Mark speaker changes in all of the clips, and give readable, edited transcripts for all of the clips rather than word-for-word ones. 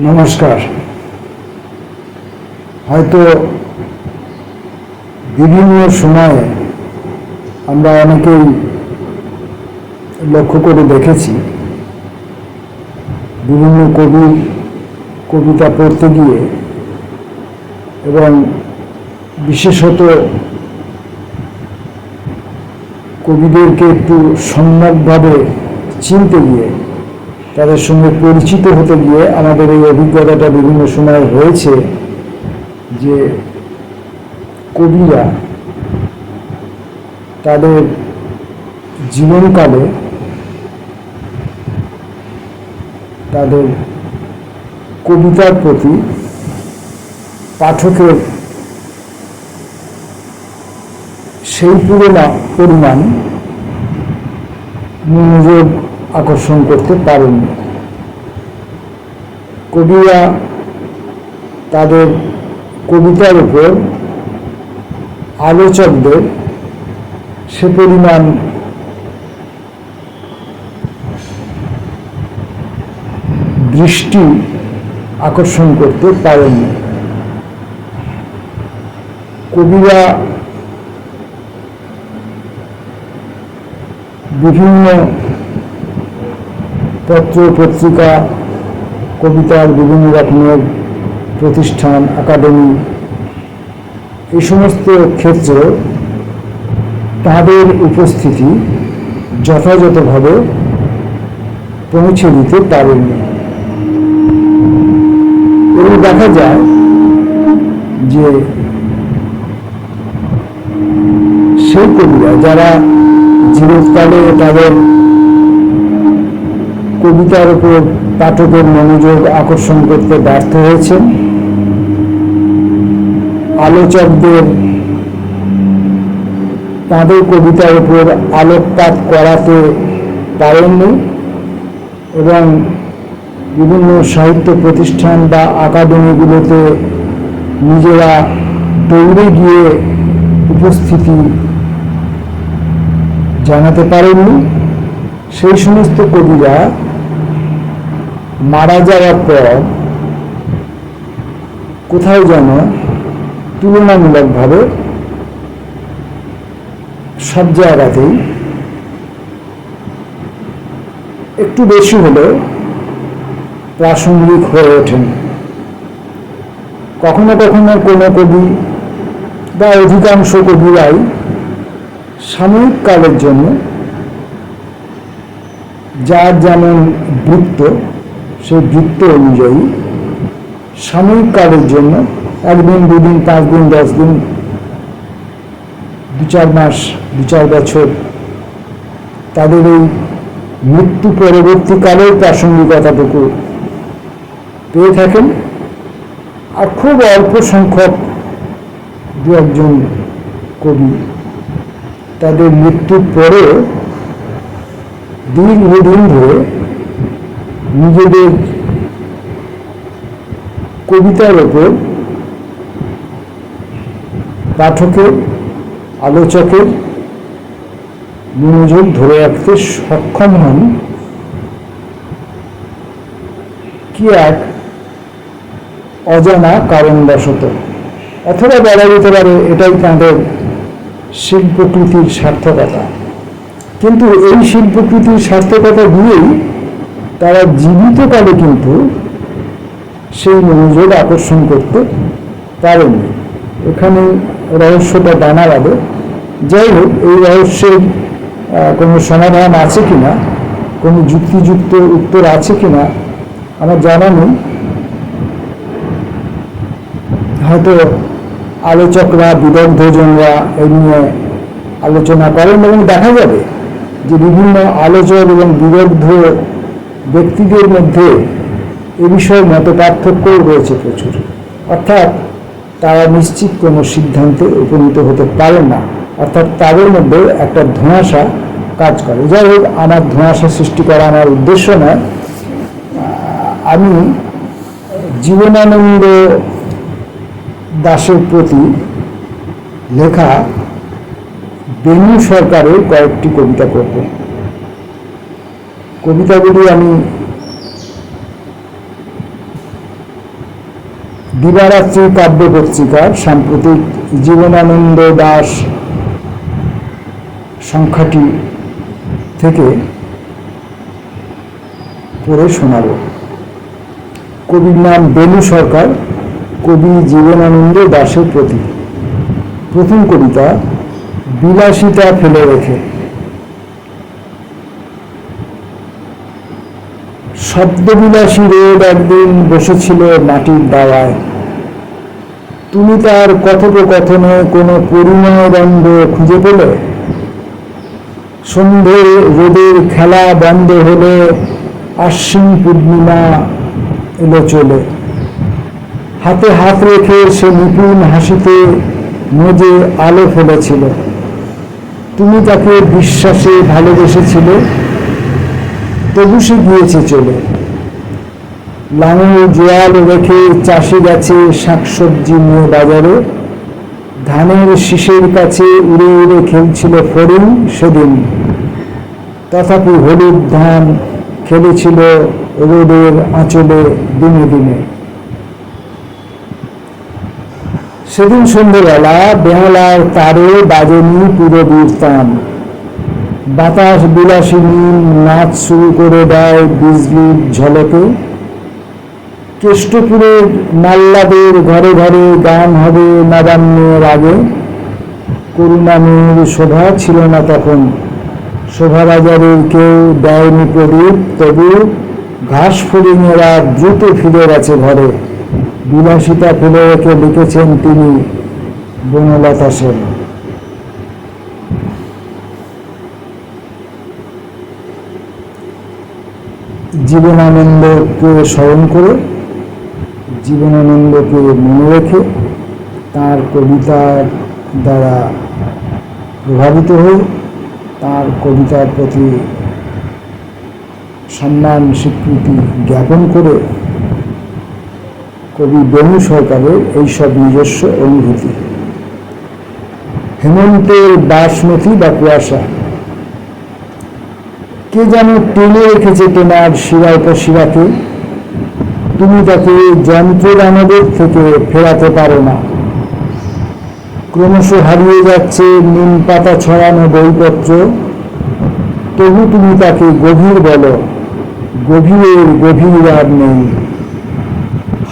Speaker 1: নমস্কার। হয়তো বিভিন্ন সময়ে আমরা অনেকেই লক্ষ্য করে দেখেছি, বিভিন্ন কবিতা পড়তে গিয়ে এবং বিশেষত কবিদেরকে একটু সম্যকভাবে চিনতে গিয়ে, তাদের সঙ্গে পরিচিত হতে গিয়ে আমাদের এই অভিজ্ঞতাটা বিভিন্ন সময় হয়েছে যে কবিরা তাদের জীবনকালে তাদের কবিতার প্রতি পাঠকের সেই পরিমাণ মনোযোগ আকর্ষণ করতে পারেননি। কবিরা তাদের কবিতার উপর আলোচকদের সে পরিমাণ দৃষ্টি আকর্ষণ করতে পারেননি। কবিরা বিভিন্ন পত্র পত্রিকা, কবিতার বিভিন্ন রকমের প্রতিষ্ঠান, একাডেমি, এই সমস্ত ক্ষেত্রে তাদের উপস্থিতি যথাযথভাবে পৌঁছে দিতে পারেননি। এবং দেখা যায় যে সেই কবিরা যারা জীবনকালে তাদের কবিতার উপর পাঠকের মনোযোগ আকর্ষণ করতে ব্যর্থ হয়েছেন, আলোচকদের তাদের কবিতার উপর আলোকপাত করাতে পারেননি এবং বিভিন্ন সাহিত্য প্রতিষ্ঠান বা একাডেমিগুলোতে নিজেরা দৌড়ে গিয়ে উপস্থিতি জানাতে পারেননি, সেই সমস্ত কবিরা মারা যাওয়ার পর কোথাও যেন তুলনামূলকভাবে সব জায়গাতেই একটু বেশি হলেও প্রাসঙ্গিক হয়ে ওঠেন। কখনো কখনো কোনো কবি বা অধিকাংশ কবিরাই সাময়িক কালের জন্য, যার যেমন বৃত্ত, সেই বৃত্ত অনুযায়ী সাময়িক কালের জন্য 1 দিন, 2 দিন, 5 দিন, 10 দিন, 2-4 মাস, 2-4 বছর তাদের এই মৃত্যু পরবর্তীকালের প্রাসঙ্গিকতাটুকু পেয়ে থাকেন। আর খুব অল্প সংখ্যক 2-1 কবি তাদের মৃত্যুর পরে দীর্ঘদিন ধরে নিজেদের কবিতার ওপর পাঠকের, আলোচকের মনোযোগ ধরে রাখতে সক্ষম হন। কি এক অজানা কারণবশত, অথবা বলা যেতে পারে এটাই তাঁদের শিল্পকৃতির সার্থকতা। কিন্তু এই শিল্পকৃতির সার্থকতা দিয়েই তারা জীবিতকালে কিন্তু সেই মনোযোগ আকর্ষণ করতে পারেননি। এখানে রহস্যটা দানা বাঁধে। যাই হোক, এই রহস্যের কোনো সমাধান আছে কিনা, কোনো যুক্তিযুক্ত উত্তর আছে কিনা আমার জানা নেই। হয়তো আলোচকরা, বিদগ্ধজনরা এই নিয়ে আলোচনা করেন এবং দেখা যাবে যে বিভিন্ন আলোচক এবং বিদগ্ধ ব্যক্তিদের মধ্যে এ বিষয়ে মতপার্থক্যও রয়েছে প্রচুর। অর্থাৎ তারা নিশ্চিত কোনো সিদ্ধান্তে উপনীত হতে পারেন না, অর্থাৎ তাদের মধ্যে একটা ধোঁয়াশা কাজ করে। যাই হোক, আমার ধোঁয়াশা সৃষ্টি করা আমার উদ্দেশ্য নয়। আমি জীবনানন্দ দাশের প্রতি লেখা বেণু সরকারের কয়েকটি কবিতা পড়ব। কবিতাগুলি আমি দিবারাত্রি কাব্য পত্রিকার সাম্প্রতিক জীবনানন্দ দাশ সংখ্যাটি থেকে পড়ে শোনাব। কবির নাম বেণু সরকার, কবি জীবনানন্দ দাশের প্রতি। প্রথম কবিতা, বিলাসিতা ফেলে রেখে। শব্দবিলাসী রোদ একদিন বসেছিল মাটির দাওয়ায়। তুমি তার কথোপকথনে কোনো পরিণয় দ্বন্দ্ব খুঁজে পেলে? সন্ধে রোদের খেলা বন্ধ হলে আশ্বিন পূর্ণিমা এলো চলে। হাতে হাত রেখে সে নিপুণ হাসিতে মেজে আলো ফেলেছিল। তুমি তাকে বিশ্বাসে ভালোবেসেছিলে, তবু সে গিয়েছে চলে। লাঙল জোয়াল রেখে চাষি গেছে শাকসবজি নিয়ে বাজারে। ধানের শীষের কাছে উড়ে উড়ে খেলছিল ফড়িং সেদিন। তথাপি হলুদ ধান খেলেছিল রোদের আঁচলে দিনে দিনে। সেদিন সন্ধ্যেবেলা বেহালার তারে বাজেনি পুরবীর তান। বাতাস বিলাসিনী নাচ শুরু করে দেয় বিজলির ঝলকে। কেষ্টপুরের মাল্লাদের ঘরে ঘরে গান হবে নবান্নের আগে। করুণাময়ীর শোভা ছিল না তখন, শোভাবাজারের কেউ দেয়নি প্রদীপ। তবু ঘাস ফড়িংয়েরা দ্রুত ফিরে গেছে ঘরে। বিলাসিতা ফেলে রেখে লিখেছেন তিনি বনলতা সেন। জীবনানন্দকে স্মরণ করে, জীবনানন্দকে মনে রেখে, তার কবিতার দ্বারা প্রভাবিত হয়ে তার কবিতার প্রতি সম্মান স্বীকৃতি জ্ঞাপন করে কবি বেণু সরকারের এইসব নিজস্ব অনুভূতি। হেমন্তের বাসমতি বা কুয়াশা। কে যেন টেনে রেখেছে তোমার শিরায় শিরাকে। তুমি তাকে যন্ত্রের আমাদের থেকে ফেরাতে পারো না। ক্রমশ হারিয়ে যাচ্ছে নিম পাতা ছড়ানো বইপত্র। তবু তুমি তাকে গভীর বলো, গভীরের গভীর আর নেই।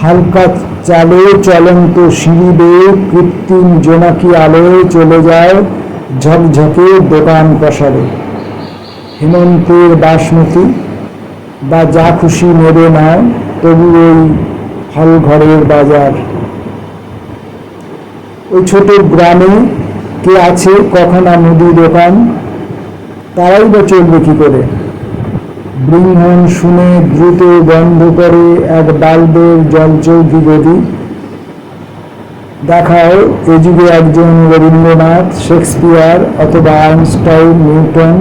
Speaker 1: হালকা চালে চলন্ত সিঁড়ি বেয়ে কৃত্রিম জোনাকি আলোয় চলে যায় ঝকঝকে দোকান পসারে। হেমন্তের বাসমতি বা যা খুশি নেবে নাও, তবু ওই হল ঘরের বাজার। ওই ছোট গ্রামে কে আছে কখনা মুদি দোকান, তারাই বা চলবে কি করে? বৃহন শুনে দ্রুত বন্ধ করে এক বাল্বের জলচৌকি গদি। দেখাও এ যুগে একজন রবীন্দ্রনাথ, শেক্সপিয়ার অথবা আইনস্টাইন, নিউটন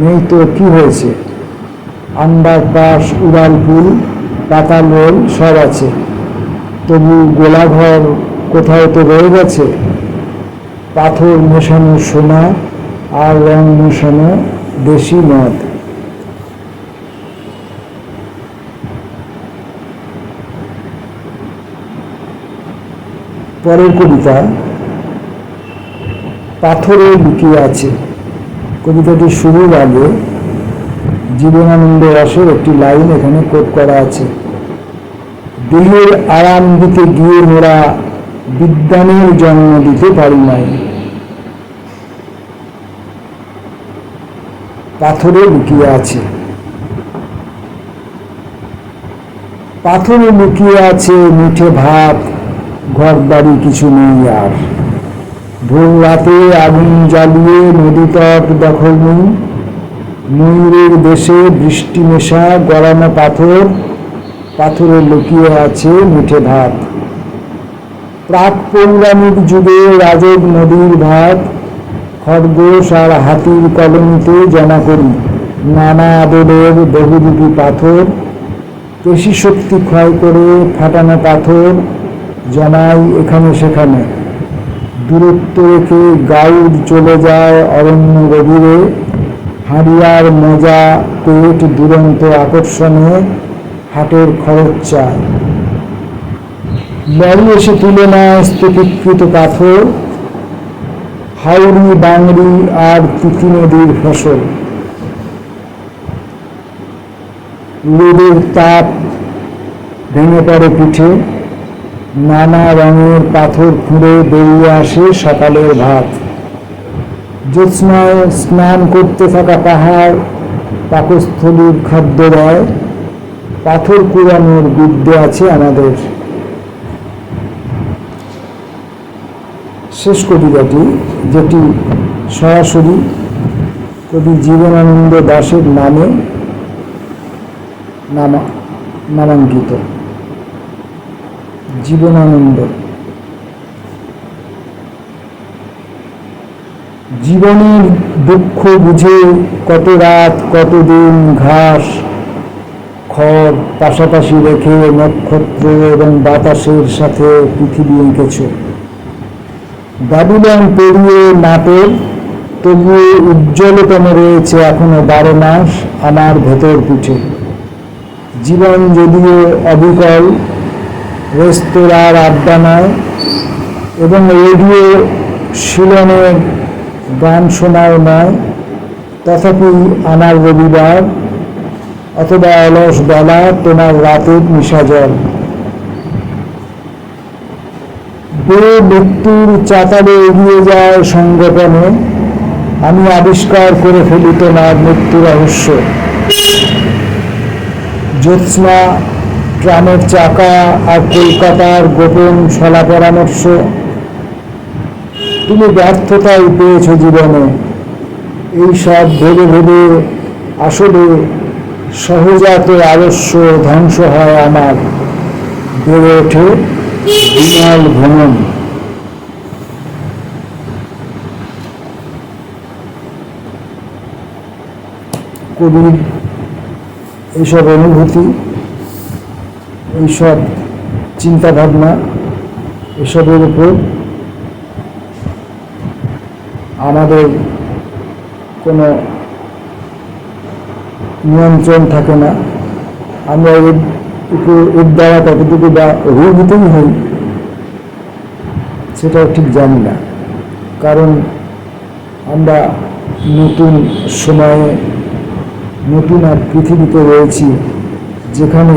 Speaker 1: নেই তো কি হয়েছে? আন্ডারপাস, উড়ালপুল, পাতাল রেল সব আছে, তবু গোলাঘর কোথাও তো রয়ে গেছে। পাথর মেশানো সোনা আর রং মেশানো দেশি মদ। পরের কবিতা, পাথরে লুকিয়ে আছে। কবিতাটি শুরুর আগে জীবনানন্দ দাশের একটি লাইন এখানে কোট করা আছে। দেহের আরাম দিতে গিয়ে মোরা বিজ্ঞানের জন্ম দিতে পারি নাই। পাথরে লুকিয়ে আছে। পাথরে লুকিয়ে আছে মিঠে ভাত, ঘর বাড়ি কিছু নেই আর। ভোর রাতে আগুন জ্বালিয়ে নদী তট দখল নেই। ময়ূরের দেশে বৃষ্টি মেশা গড়ানো পাথর, পাথরে লুকিয়ে আছে মিঠে ভাত। প্রাক পৌরাণিক যুগে রাজক নদীর ভাত, খরগোশ আর হাতির কলোনিতে জমা করি নানা আদলের বহুরূপী পাথর। পেশি শক্তি ক্ষয় করে ফাটানো পাথর জমাই এখানে সেখানে। দূরত্ব রেখে গাউড চলে যায় অরণ্য গভীরে। হাড়িয়ার মজা পেট দুরন্ত আকর্ষণে হাটের খরচ চায়। বাড়ি এসে তুলে নেয় স্তূপীকৃত পাথর, হাওড়ি বাংড়ি আর তিথি নদীর ফসল। রোদের তাপ ভেঙে পড়ে পিঠে, নানা রঙের পাথর খুঁড়ে বেরিয়ে আসে সকালের ভাত। জ্যোৎস্নায় স্নান করতে থাকা পাহাড় পাকস্থলীর খাদ্য দেয়, পাথর কুড়ানোর বিদ্যে আছে আমাদের। শেষ কবিতাটি, যেটি সরাসরি কবি জীবনানন্দ দাশের নামে নামাঙ্কিত। জীবনানন্দ। জীবনের দুঃখ বুঝে কত রাত কত দিন ঘাস খড় পাশাপাশি রেখে নক্ষত্র এবং বাতাসের সাথে পৃথিবী এঁকেছ। ব্যাবিলন পেরিয়ে নাটের, তবুও উজ্জ্বলতম রয়েছে এখনো 12 মাস আমার ভেতর পিঠে। জীবন যদিও অবিকল, রেস্তোরাঁর আড্ডা নয় এবং রেডিও শিলনের গান শোনার নয়, তথাপি আমার রবিবার অথবা অলস বেলা তোমার রাতের নিশাজল। মৃত্যুর চাতালে এগিয়ে যায় সংগঠনে, আমি আবিষ্কার করে ফেলি তোমার মৃত্যু রহস্য। জ্যোৎস্না, ট্রামের চাকা আর কলকাতার গোপন শলা পরামর্শ, তুমি ব্যর্থতাই পেয়েছ জীবনে। এই সব ভেবে ভেবে আসলে সহজাত আলস্য ধ্বংস হয় আমার, বেড়ে ওঠে বিমল ভ্রমণ। কবির এইসব অনুভূতি, এইসব চিন্তাভাবনা, এসবের উপর আমাদের কোনো নিয়ন্ত্রণ থাকে না। আমরা এর দ্বারা কতটুকু বা অভিভূতই হই সেটাও ঠিক জানি না, কারণ আমরা নতুন সময়ে নতুন এক পৃথিবীতে রয়েছি, যেখানে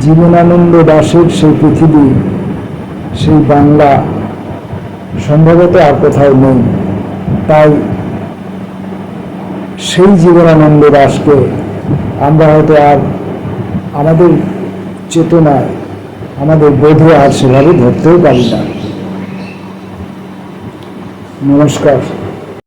Speaker 1: জীবনানন্দ দাশের সেই পৃথিবী, সেই বাংলা সম্ভবত আর কোথাও নেই। তাই সেই জীবনানন্দ দাশকে আমরা হয়তো আর আমাদের চেতনায়, আমাদের বোধে আর সেভাবে ধরতেও পারি না। নমস্কার।